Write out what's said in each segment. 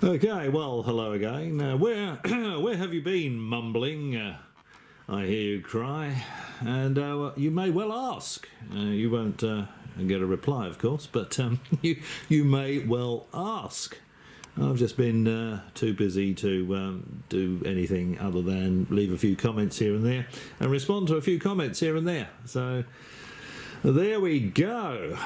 Okay, well, hello again. Where have you been, mumbling? I hear you cry, and you may well ask. You won't get a reply, of course, but you may well ask. I've just been too busy to do anything other than leave a few comments here and there and respond to a few comments here and there. So there we go.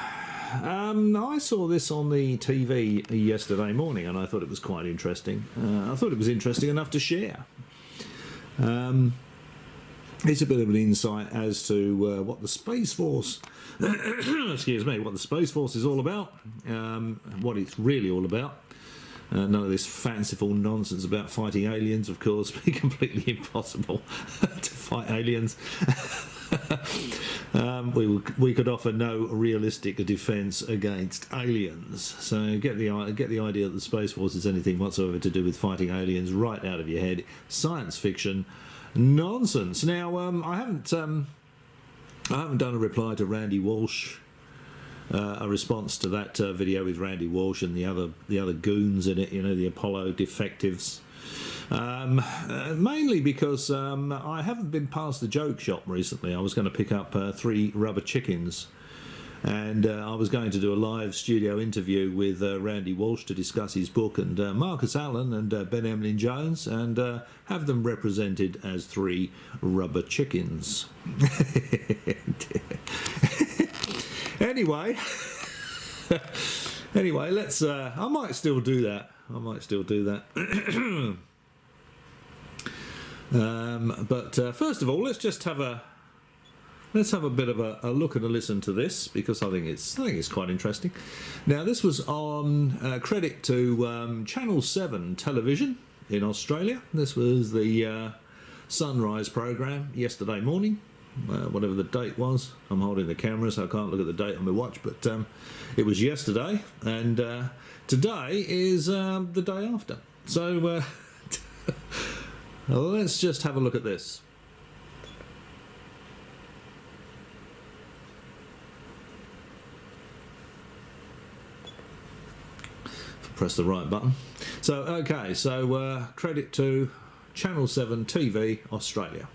I saw this on the TV yesterday morning and I thought it was quite interesting. I thought it was interesting enough to share. It's a bit of an insight as to what the Space Force, excuse me, what the Space Force is all about, what it's really all about. None of this fanciful nonsense about fighting aliens, of course, be completely impossible to fight aliens. We could offer no realistic defence against aliens. So get the idea that the Space Force is anything whatsoever to do with fighting aliens right out of your head. Science fiction nonsense. Now I haven't done a reply to Randy Walsh. A response to that video with Randy Walsh and the other goons in it, you know, the Apollo defectives. Mainly because I haven't been past the joke shop recently. I was going to pick up 3 rubber chickens, and I was going to do a live studio interview with Randy Walsh to discuss his book, and Marcus Allen and Ben Emlyn-Jones, and have them represented as 3 rubber chickens. Anyway, let's. I might still do that. But first of all, let's just have a bit of a look and a listen to this, because I think it's quite interesting. Now, this was on credit to Channel 7 television in Australia. This was the sunrise program yesterday morning. Whatever the date was. I'm holding the camera so I can't look at the date on my watch, but it was yesterday, and today is the day after. So let's just have a look at this. Press the right button. So okay, so credit to Channel 7 TV Australia.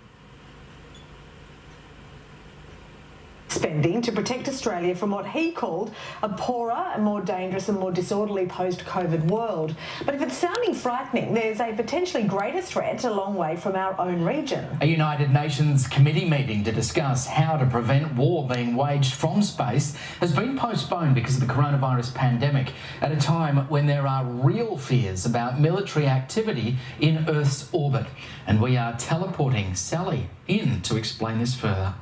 Spending to protect Australia from what he called a poorer and more dangerous and more disorderly post-COVID world. But if it's sounding frightening, there's a potentially greater threat a long way from our own region. A United Nations committee meeting to discuss how to prevent war being waged from space has been postponed because of the coronavirus pandemic, at a time when there are real fears about military activity in Earth's orbit. And we are teleporting Sally in to explain this further.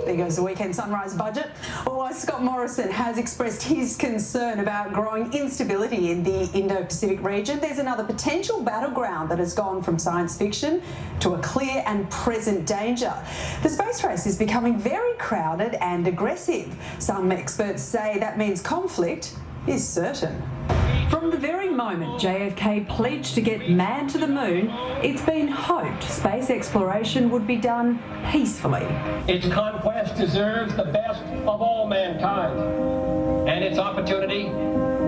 There goes the weekend sunrise budget. Well, Scott Morrison has expressed his concern about growing instability in the Indo-Pacific region. There's another potential battleground that has gone from science fiction to a clear and present danger. The space race is becoming very crowded and aggressive. Some experts say that means conflict is certain. From the very moment JFK pledged to get man to the moon, it's been hoped space exploration would be done peacefully. Its conquest deserves the best of all mankind, and its opportunity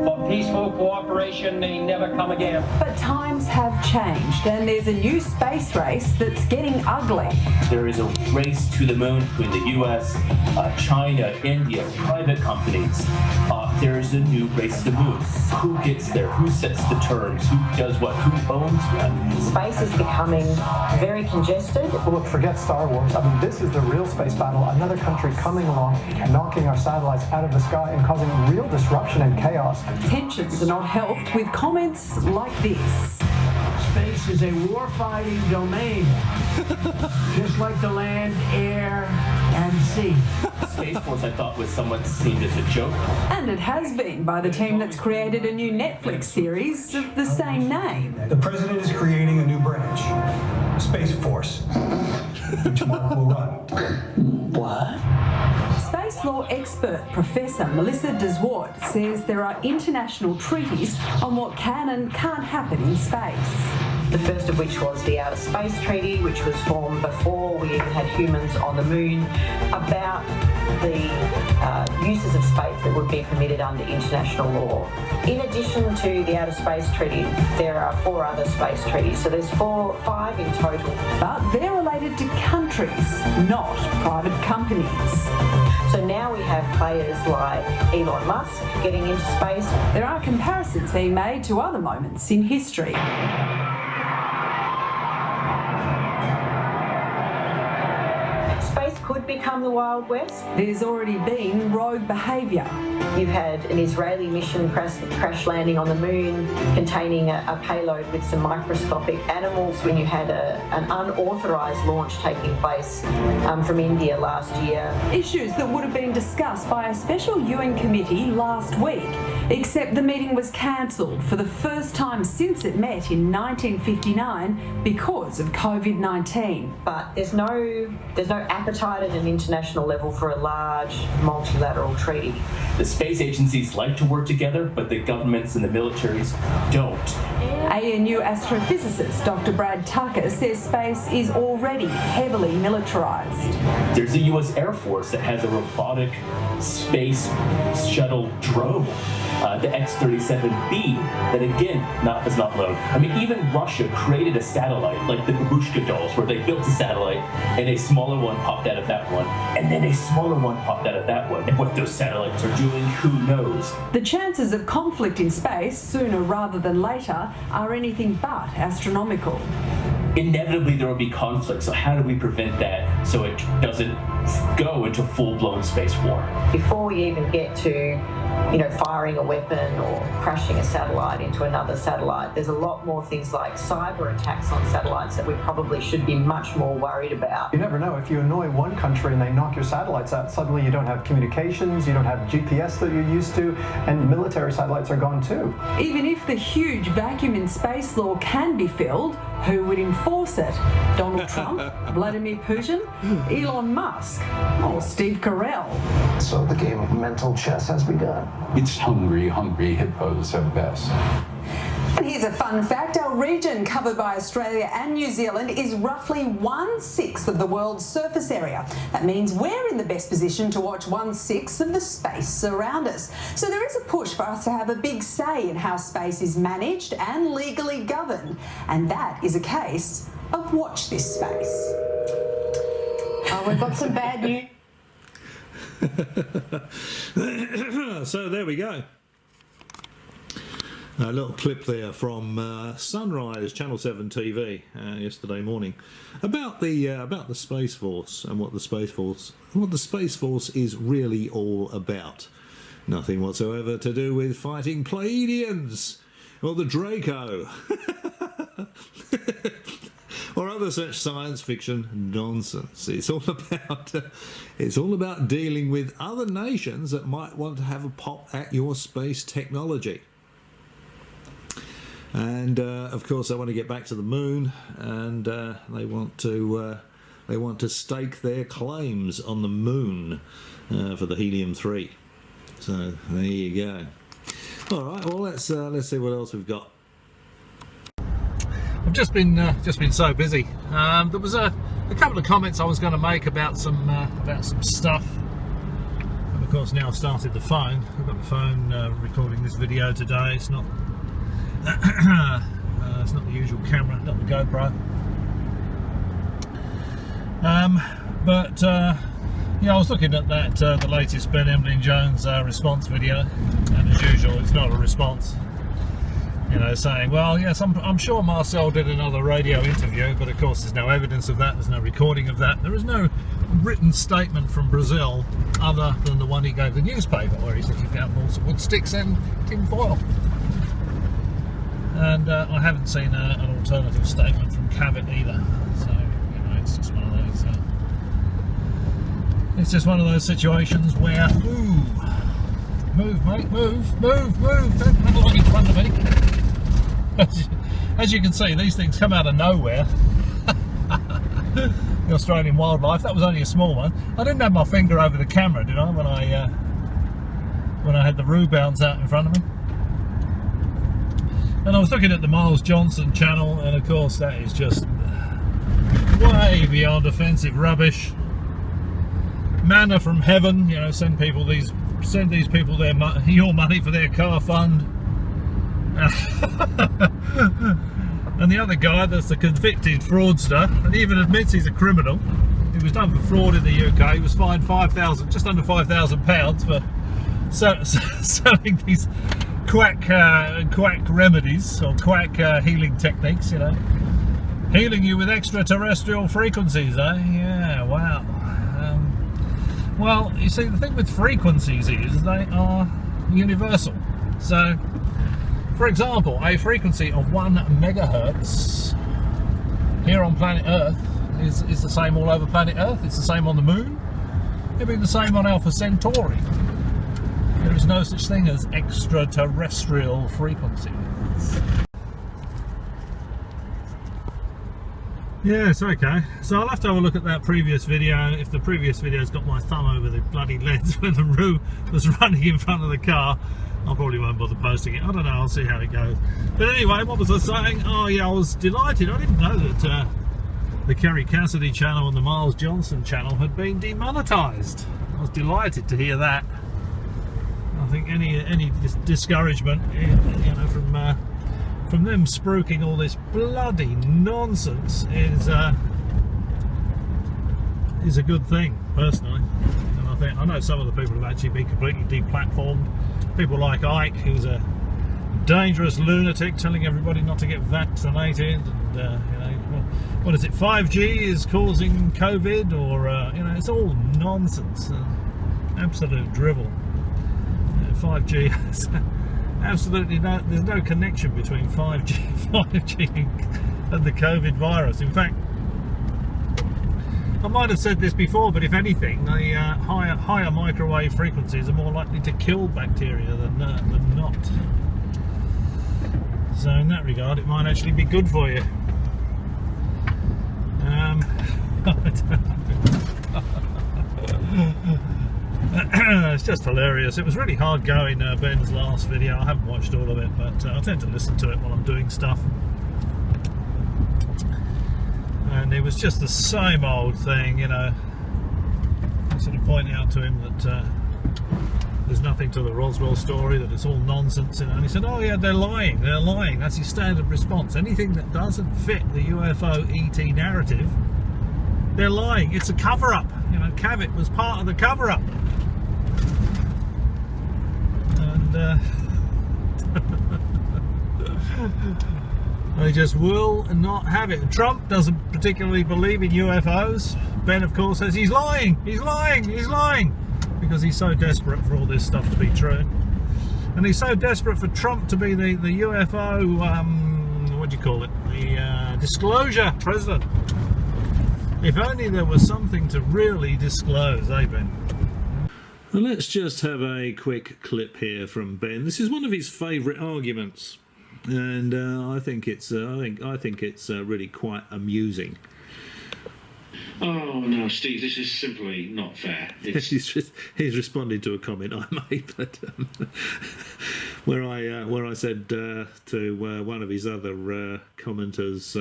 for peaceful cooperation may never come again. But times have changed, and there's a new space race that's getting ugly. There is a race to the moon between the US, China, India, private companies. There is a new race to the moon. Who gets there? Who sets the terms? Who does what? Who owns what? Space is becoming very congested. Well, look, forget Star Wars. I mean, this is the real space battle. Another country coming along, knocking our satellites out of the sky and causing real disruption and chaos. Tensions are not helped with comments like this. Space is a war-fighting domain, just like the land, air, and sea. Space Force, I thought, was somewhat seen as a joke. And it has been by the team that's created a new Netflix series of the same name. The president is creating a new branch, Space Force, which Mark will run. What? Space law expert Professor Melissa Deswart says there are international treaties on what can and can't happen in space. The first of which was the Outer Space Treaty, which was formed before we even had humans on the moon, about the uses of space that would be permitted under international law. In addition to the Outer Space Treaty, there are 4 other space treaties, so there's 5 in total. But they're related to countries, not private companies. So now we have players like Elon Musk getting into space. There are comparisons being made to other moments in history. Space could become the Wild West. There's already been rogue behaviour. You've had an Israeli mission crash landing on the moon containing a payload with some microscopic animals, when you had an unauthorised launch taking place from India last year. Issues that would have been discussed by a special UN committee last week, except the meeting was cancelled for the first time since it met in 1959 because of COVID-19. But there's no appetite at an international level for a large multilateral treaty. The space agencies like to work together, but the governments and the militaries don't. ANU astrophysicist Dr. Brad Tucker says space is already heavily militarised. There's the US Air Force that has a robotic space shuttle drone, the X-37B, that again is not low. I mean, even Russia created a satellite, like the babushka dolls, where they built a satellite and a smaller one popped out of that one, and then a smaller one popped out of that one. And what those satellites are doing, who knows? The chances of conflict in space, sooner rather than later, are anything but astronomical. Inevitably there will be conflict, so how do we prevent that so it doesn't go into full-blown space war? Before we even get to, firing a weapon or crashing a satellite into another satellite, there's a lot more things like cyber attacks on satellites that we probably should be much more worried about. You never know. If you annoy one country and they knock your satellites out, suddenly you don't have communications, you don't have GPS that you're used to, and military satellites are gone too. Even if the huge vacuum in space law can be filled, who would enforce it? Donald Trump? Vladimir Putin? Elon Musk? Or Steve Carell? So the game of mental chess has begun. It's hungry hippos at best. And here's a fun fact. Our region, covered by Australia and New Zealand, is roughly 1/6 of the world's surface area. That means we're in the best position to watch 1/6 of the space around us. So there is a push for us to have a big say in how space is managed and legally governed. And that is a case of Watch This Space. Oh, we've got some bad news. So there we go. A little clip there from Sunrise Channel 7 TV yesterday morning about the Space Force and what the Space Force is really all about. Nothing whatsoever to do with fighting Pleiadians or the Draco or other such science fiction nonsense. It's all about dealing with other nations that might want to have a pop at your space technology. And of course, they want to get back to the moon, and they want to stake their claims on the moon for the helium-3. So there you go. All right. Well, let's see what else we've got. I've just been so busy. There was a couple of comments I was going to make about some stuff. And of course, now I've started the phone. I've got the phone recording this video today. It's not. It's not the usual camera, not the GoPro. But yeah, I was looking at that the latest Ben Emlyn-Jones response video, and as usual, it's not a response. Saying, well, yes, I'm sure Marcel did another radio interview, but of course there's no evidence of that. There's no recording of that. There is no written statement from Brazil other than the one he gave the newspaper, where he said he found balls of wood sticks and tin foil. And I haven't seen an alternative statement from Cabot either. So, it's just one of those. It's just one of those situations where, move, mate, move! Don't come along in front of me. As you can see, these things come out of nowhere. The Australian wildlife. That was only a small one. I didn't have my finger over the camera, did I? When I had the roo bounce out in front of me. And I was looking at the Miles Johnson channel, and of course that is just way beyond offensive rubbish. Manna from heaven, send people these send these people your money for their car fund. And the other guy, that's the convicted fraudster, and he even admits he's a criminal. He was done for fraud in the UK. He was fined just under £5,000 for selling these quack remedies or quack healing techniques, you know. Healing you with extraterrestrial frequencies, eh? Yeah, wow. Well, you see, the thing with frequencies is they are universal. So, for example, a frequency of 1 megahertz here on planet Earth is the same all over planet Earth. It's the same on the moon. It'll be the same on Alpha Centauri. There is no such thing as extraterrestrial frequencies. Yes, okay. So I'll have to have a look at that previous video. If the previous video's got my thumb over the bloody lens when the Roo was running in front of the car, I probably won't bother posting it. I don't know, I'll see how it goes. But anyway, what was I saying? Oh yeah, I was delighted. I didn't know that the Kerry Cassidy channel and the Miles Johnson channel had been demonetised. I was delighted to hear that. I think any discouragement, you know, from them spruiking all this bloody nonsense is a good thing, personally. And I know some of the people have actually been completely deplatformed. People like Ike, who's a dangerous lunatic telling everybody not to get vaccinated, and you know, what is it, 5G is causing COVID, or you know, it's all nonsense, absolute drivel. 5G has absolutely there's no connection between 5G and the COVID virus. In fact, I might have said this before, but if anything, the higher microwave frequencies are more likely to kill bacteria than not. So in that regard, it might actually be good for you. I don't know. It's just hilarious. It was really hard going, Ben's last video. I haven't watched all of it, but I tend to listen to it while I'm doing stuff. And it was just the same old thing, you know. I sort of point out to him that there's nothing to the Roswell story, that it's all nonsense, you know. And he said, oh yeah, they're lying, that's his standard response. Anything that doesn't fit the UFO ET narrative, they're lying. It's a cover-up, you know. Cavett was part of the cover-up. And they just will not have it. Trump doesn't particularly believe in UFOs. Ben, of course, says he's lying, because he's so desperate for all this stuff to be true. And he's so desperate for Trump to be the UFO, what do you call it, the disclosure president. If only there was something to really disclose, eh, Ben? Well, let's just have a quick clip here from Ben. This is one of his favourite arguments, and I think it's really quite amusing. Oh no, Steve, this is simply not fair. He's responded to a comment I made, but where I said to one of his other commenters,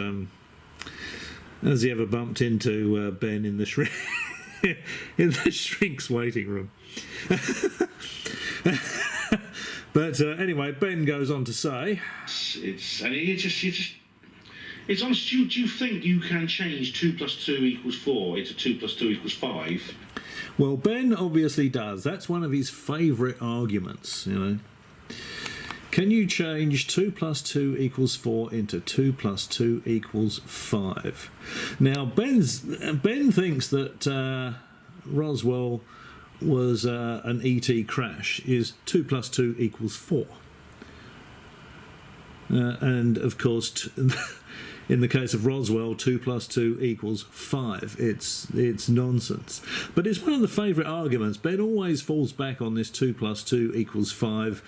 has he ever bumped into Ben in the shrink's waiting room? But anyway, Ben goes on to say, it's honest. Do you think you can change 2 + 2 = 4 into 2 + 2 = 5? Well, Ben obviously does. That's one of his favourite arguments, you know. Can you change 2 + 2 = 4 into 2 + 2 = 5? Now, Ben thinks that Roswell was an ET crash is 2 + 2 = 4. And of course, in the case of Roswell, 2 + 2 = 5. It's nonsense. But it's one of the favourite arguments. Ben always falls back on this 2 + 2 = 5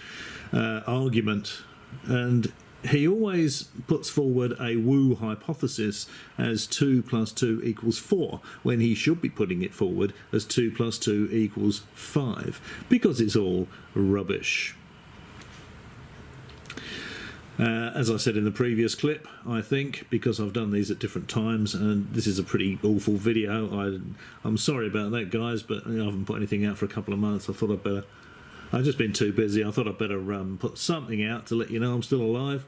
argument, and he always puts forward a woo hypothesis as 2 + 2 = 4, when he should be putting it forward as 2 + 2 = 5, because it's all rubbish. As I said in the previous clip, I think, because I've done these at different times, and this is a pretty awful video, I'm sorry about that, guys, but I haven't put anything out for a couple of months. I thought I'd better I've just been too busy. I thought I'd better put something out to let you know I'm still alive.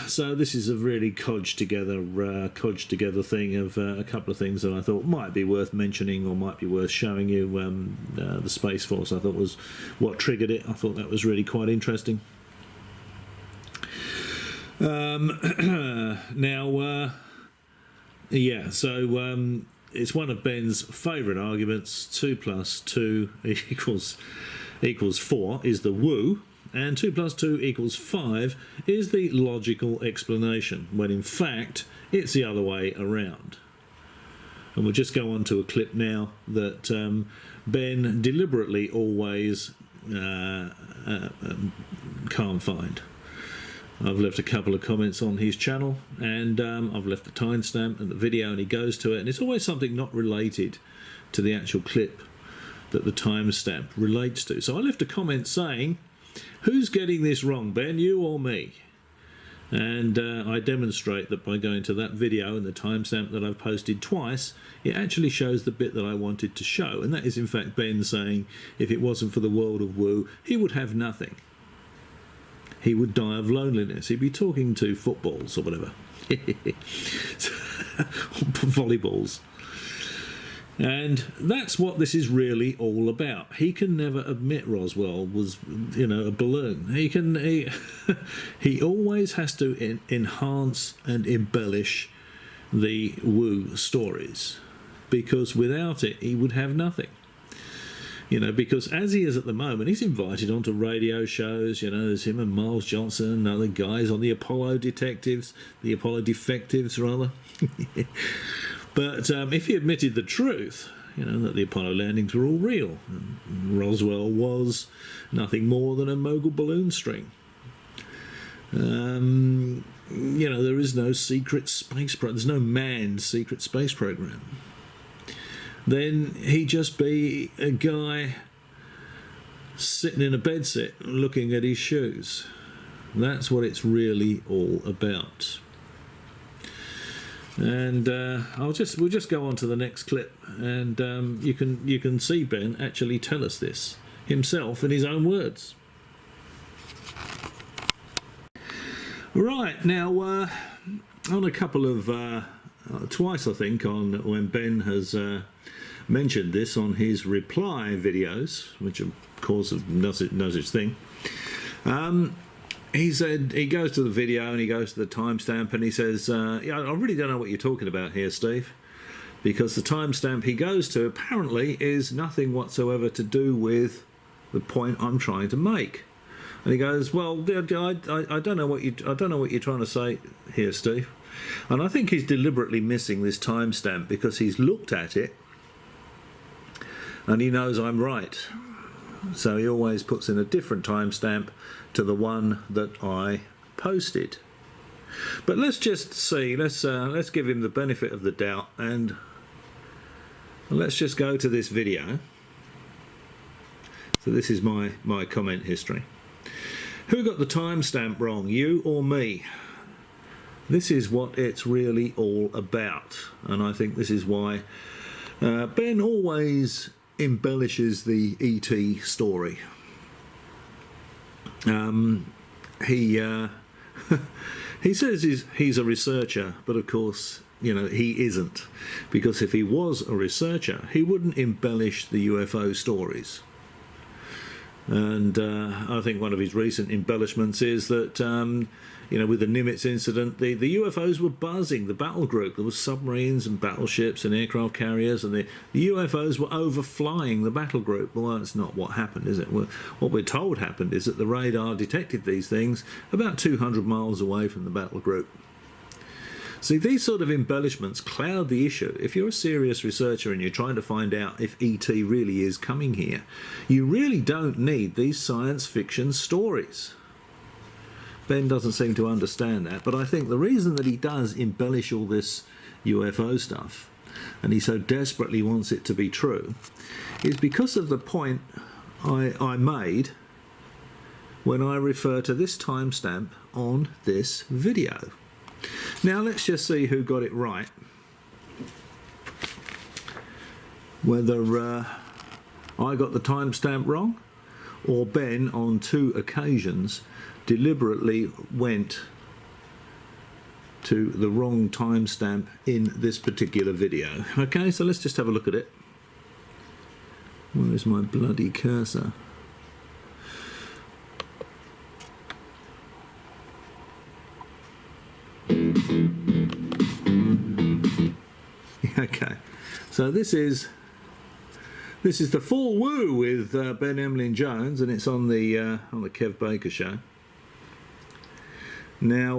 So this is a really codged together thing of a couple of things that I thought might be worth mentioning or might be worth showing you. The Space Force, I thought, was what triggered it. I thought that was really quite interesting. Now, yeah, so it's one of Ben's favourite arguments. 2 + 2 equals 4 is the woo, and 2 + 2 = 5 is the logical explanation, when in fact it's the other way around. And we'll just go on to a clip now that Ben deliberately always can't find. I've left a couple of comments on his channel, and I've left the timestamp and the video, and he goes to it, and it's always something not related to the actual clip that the timestamp relates to. So I left a comment saying, "Who's getting this wrong, Ben, you or me?" And I demonstrate that by going to that video and the timestamp that I've posted twice, it actually shows the bit that I wanted to show, and that is in fact Ben saying if it wasn't for the world of woo, he would have nothing. He would die of loneliness. He'd be talking to footballs or whatever. Volleyballs. And that's what this is really all about. He can never admit Roswell was, a balloon. He always has to enhance and embellish the woo stories, because without it, he would have nothing. Because as he is at the moment, he's invited onto radio shows. There's him and Miles Johnson and other guys on the Apollo Defectives, rather. But if he admitted the truth, that the Apollo landings were all real, and Roswell was nothing more than a mogul balloon string. There is no secret space program. There's no manned secret space program. Then he'd just be a guy sitting in a bedsit looking at his shoes. That's what it's really all about. And we'll just go on to the next clip, and you can see Ben actually tell us this himself in his own words. Right, now on a couple of twice I think on when Ben has mentioned this on his reply videos, which of course knows its thing. He said he goes to the video and he goes to the timestamp and he says, "Yeah, I really don't know what you're talking about here, Steve, because the timestamp he goes to apparently is nothing whatsoever to do with the point I'm trying to make." And he goes, "Well, I don't know what you're trying to say here, Steve." And I think he's deliberately missing this timestamp because he's looked at it and he knows I'm right. So he always puts in a different timestamp to the one that I posted. But let's just see, let's give him the benefit of the doubt, and let's just go to this video. So this is my comment history. Who got the timestamp wrong, you or me? This is what it's really all about, and I think this is why Ben always embellishes the ET story. He says he's a researcher, but of course, he isn't, because if he was a researcher, he wouldn't embellish the UFO stories. And I think one of his recent embellishments is that with the Nimitz incident, the UFOs were buzzing the battle group. There were submarines and battleships and aircraft carriers, and the UFOs were overflying the battle group. Well, that's not what happened, is it? Well, what we're told happened is that the radar detected these things about 200 miles away from the battle group. See, these sort of embellishments cloud the issue. If you're a serious researcher and you're trying to find out if ET really is coming here, you really don't need these science fiction stories. Ben doesn't seem to understand that, but I think the reason that he does embellish all this UFO stuff, and he so desperately wants it to be true, is because of the point I made when I refer to this timestamp on this video. Now let's just see who got it right. Whether I got the timestamp wrong or Ben on 2 occasions deliberately went to the wrong timestamp in this particular video. Okay, so let's just have a look at it. Where is my bloody cursor? Okay, so this is the full woo with Ben Emlyn-Jones, and it's on the Kev Baker Show. Now,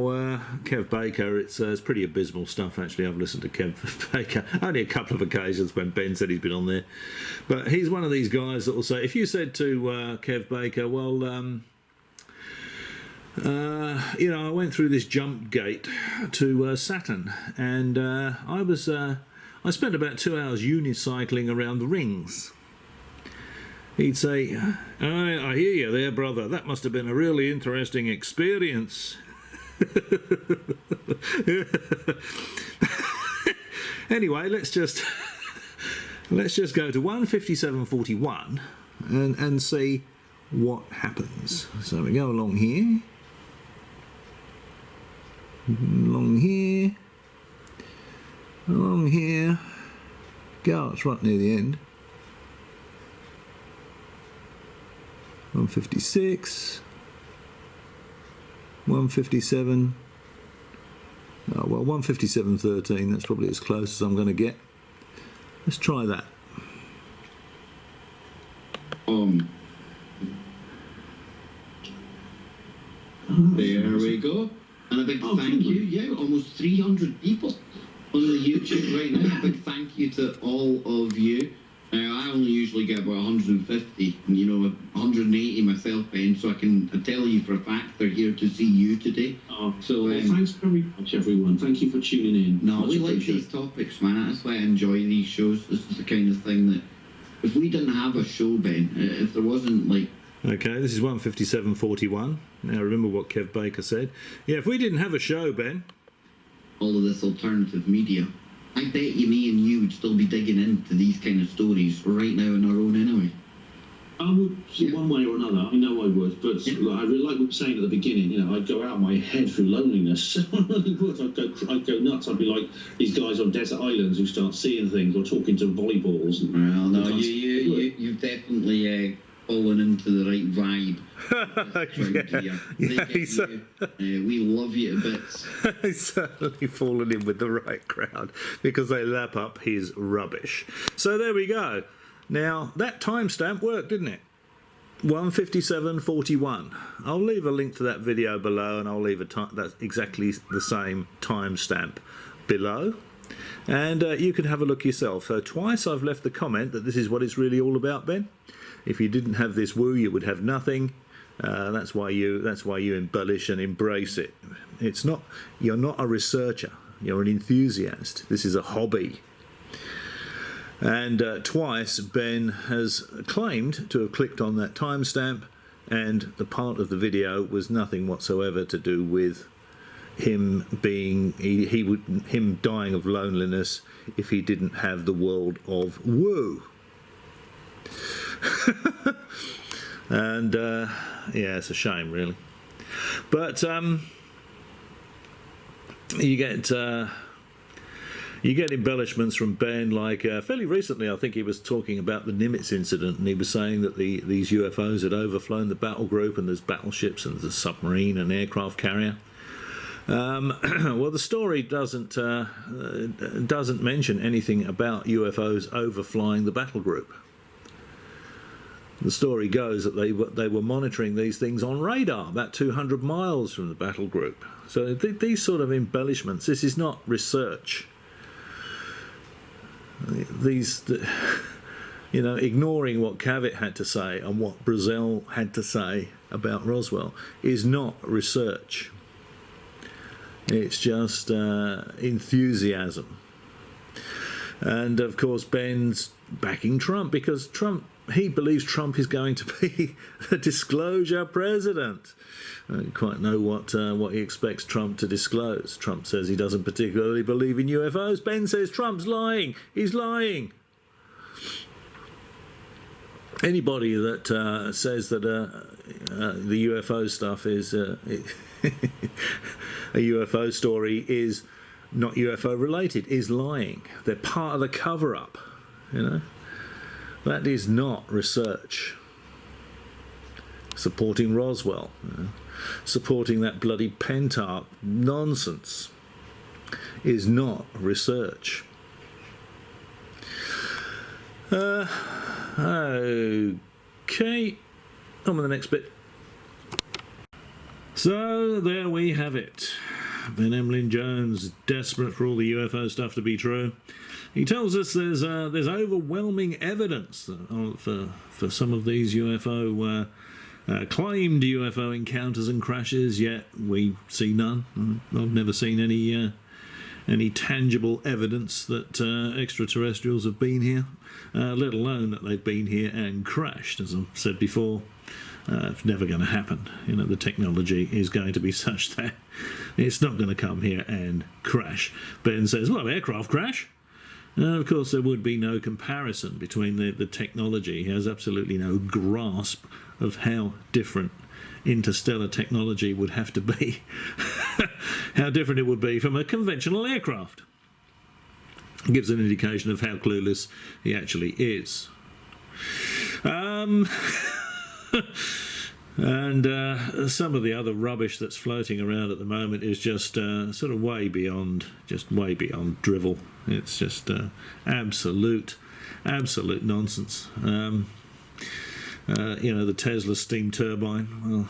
Kev Baker, it's pretty abysmal stuff, actually. I've listened to Kev Baker only a couple of occasions when Ben said he's been on there. But he's one of these guys that will say, if you said to Kev Baker, well, you know, I went through this jump gate to Saturn, and I spent about 2 hours unicycling around the rings. He'd say, I hear you there, brother. That must have been a really interesting experience. Anyway, let's just go to 1:57:41 and see what happens. So we go along here, along here, along here. Go, it's right near the end. 1:56. 1:57. Oh, well, 1:57:13. That's probably as close as I'm going to get. Let's try that. There we go. And a big thank you. Yeah, almost 300 people on the YouTube right now. A big thank you to all of you. Now, I only usually get about 150, and, you know, 180 myself, Ben, so I can tell you for a fact they're here to see you today. So thanks very much, everyone. Thank you for tuning in. No, Much we like these topics, man. That's why I enjoy these shows. This is the kind of thing that, if we didn't have a show, Ben, if there wasn't, like... Okay, this is 1:57:41. Now, remember what Kev Baker said. Yeah, if we didn't have a show, Ben... all of this alternative media, I bet you me and you would still be digging into these kind of stories right now on our own anyway. I would, one way or another. I know I would, but I really like what you were saying at the beginning. You know, I'd go out of my head through loneliness. I really would. I'd go nuts. I'd be like these guys on desert islands who start seeing things or talking to volleyballs. Well, no, you've definitely fallen into the right vibe. We love you to bits. He's certainly fallen in with the right crowd because they lap up his rubbish. So there we go. Now, that timestamp worked, didn't it? 1:57:41. I'll leave a link to that video below, and I'll leave that's exactly the same timestamp below. And you can have a look yourself. So twice I've left the comment that this is what it's really all about, Ben. If you didn't have this woo, you would have nothing. That's why you embellish and embrace it. It's not. You're not a researcher. You're an enthusiast. This is a hobby. And twice Ben has claimed to have clicked on that timestamp, and the part of the video was nothing whatsoever to do with him being him dying of loneliness if he didn't have the world of woo. And yeah, it's a shame, really. But you get embellishments from Ben, like fairly recently I think he was talking about the Nimitz incident, and he was saying that these UFOs had overflown the battle group, and there's battleships and there's a submarine and aircraft carrier. Well, the story doesn't mention anything about UFOs overflying the battle group. The story goes that they were monitoring these things on radar about 200 miles from the battle group. So these sort of embellishments, this is not research. You know, ignoring what Cavett had to say and what Brazil had to say about Roswell is not research. It's just enthusiasm. And of course Ben's backing Trump because he believes Trump is going to be the disclosure president. I don't quite know what he expects Trump to disclose. Trump says he doesn't particularly believe in UFOs. Ben says Trump's lying. He's lying. anybody that says that the UFO stuff is a UFO story is not UFO related is lying. They're part of the cover-up, you know. That is not research. Supporting Roswell, you know, supporting that bloody Pentarch nonsense is not research. Okay, on with the next bit. So there we have it. Ben Emlyn-Jones, desperate for all the UFO stuff to be true. He tells us there's overwhelming evidence for some of these UFO claimed UFO encounters and crashes, yet we see none. I've never seen any tangible evidence that extraterrestrials have been here, let alone that they've been here and crashed. As I've said before, it's never going to happen. You know, the technology is going to be such that it's not going to come here and crash. Ben says, well, aircraft crash. Of course, there would be no comparison between the technology. He has absolutely no grasp of how different interstellar technology would have to be. How different it would be from a conventional aircraft. It gives an indication of how clueless he actually is. And some of the other rubbish that's floating around at the moment is just sort of way beyond drivel. It's just absolute nonsense. You know, the Tesla steam turbine. Well,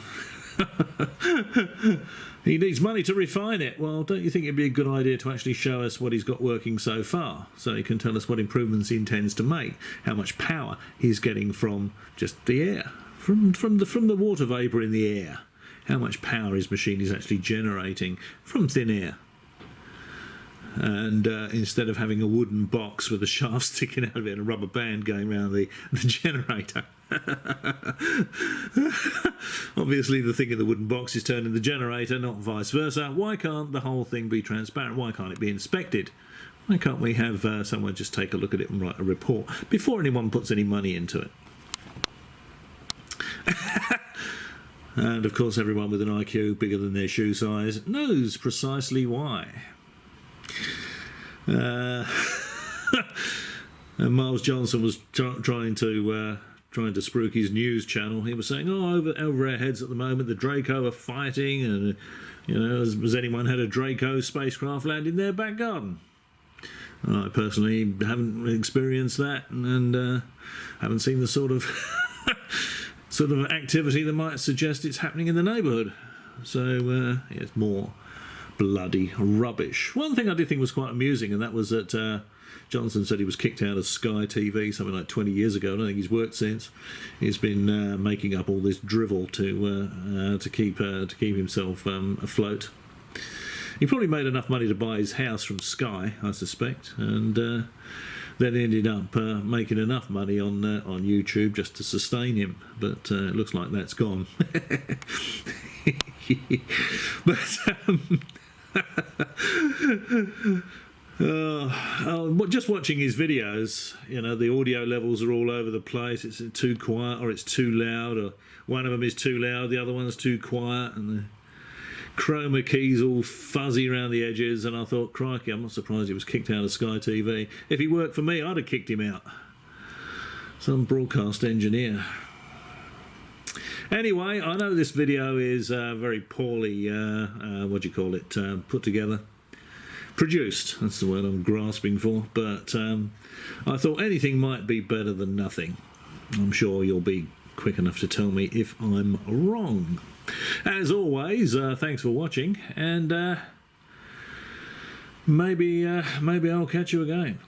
he needs money to refine it. Well, don't you think it'd be a good idea to actually show us what he's got working so far, so he can tell us what improvements he intends to make, how much power he's getting from just the air, from the water vapour in the air, how much power his machine is actually generating from thin air. And instead of having a wooden box with a shaft sticking out of it and a rubber band going around the generator. Obviously the thing in the wooden box is turning the generator, not vice versa. Why can't the whole thing be transparent? Why can't it be inspected? Why can't we have someone just take a look at it and write a report before anyone puts any money into it? And of course everyone with an IQ bigger than their shoe size knows precisely why. And Miles Johnson was trying to spruik his news channel. He was saying, "Oh, over our heads at the moment, the Draco are fighting, and you know, has anyone had a Draco spacecraft land in their back garden?" I personally haven't experienced that, and haven't seen the sort of activity that might suggest it's happening in the neighbourhood. So it's more bloody rubbish. One thing I did think was quite amusing, and that was that Johnson said he was kicked out of Sky TV something like 20 years ago. I don't think he's worked since. He's been making up all this drivel to keep himself afloat. He probably made enough money to buy his house from Sky, I suspect, and then ended up making enough money on YouTube just to sustain him. But it looks like that's gone. But just watching his videos, you know, the audio levels are all over the place. It's too quiet or it's too loud, or one of them is too loud, the other one's too quiet, and the chroma key's all fuzzy around the edges. And I thought, crikey, I'm not surprised he was kicked out of Sky TV. If he worked for me, I'd have kicked him out. Some broadcast engineer. Anyway, I know this video is very poorly, put together. Produced, that's the word I'm grasping for, but I thought anything might be better than nothing. I'm sure you'll be quick enough to tell me if I'm wrong. As always, thanks for watching, and maybe I'll catch you again.